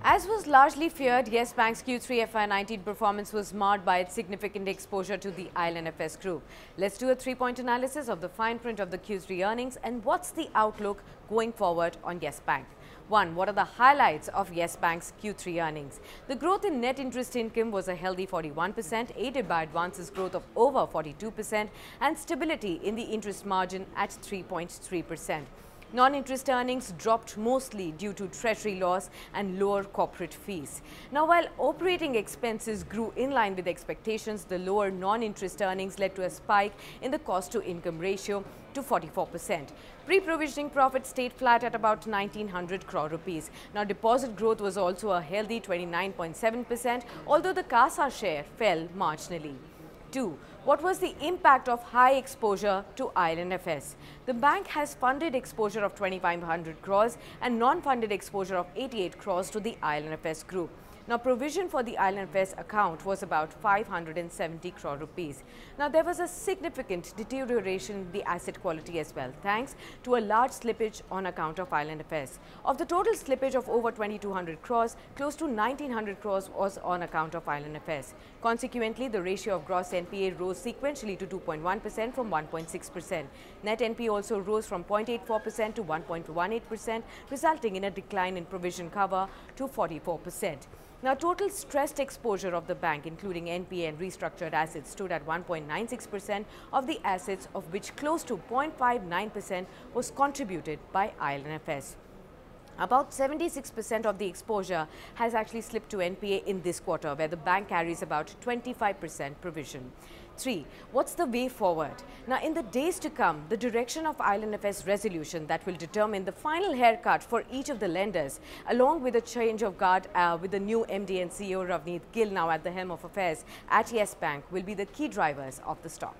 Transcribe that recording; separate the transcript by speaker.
Speaker 1: As was largely feared, Yes Bank's Q3FY19 performance was marred by its significant exposure to the IL&FS group. Let's do a three-point analysis of the fine print of the Q3 earnings and what's the outlook going forward on Yes Bank. 1. What are the highlights of Yes Bank's Q3 earnings? The growth in net interest income was a healthy 41%, aided by advances growth of over 42% and stability in the interest margin at 3.3%. Non-interest earnings dropped mostly due to treasury loss and lower corporate fees. Now, while operating expenses grew in line with expectations, the lower non-interest earnings led to a spike in the cost-to-income ratio to 44%. Pre-provisioning profit stayed flat at about 1900 crore rupees. Now, deposit growth was also a healthy 29.7%, although the CASA share fell marginally. 2. What was the impact of high exposure to IL&FS? The bank has funded exposure of 2500 crores and non-funded exposure of 88 crores to the IL&FS group. Now, provision for the IL&FS account was about 570 crore rupees. Now, there was a significant deterioration in the asset quality as well, thanks to a large slippage on account of IL&FS. Of the total slippage of over 2200 crores, close to 1900 crores was on account of IL&FS. Consequently, the ratio of gross NPA rose sequentially to 2.1% from 1.6%. Net NPA also rose from 0.84% to 1.18%, resulting in a decline in provision cover to 44%. Now, total stressed exposure of the bank, including NPA and restructured assets, stood at 1.96% of the assets, of which close to 0.59% was contributed by IL&FS. About 76% of the exposure has actually slipped to NPA in this quarter, where the bank carries about 25% provision. 3. What's the way forward? Now, in the days to come, the direction of IL&FS resolution that will determine the final haircut for each of the lenders, along with a change of guard with the new MD and CEO Ravneet Gill now at the helm of affairs at Yes Bank, will be the key drivers of the stock.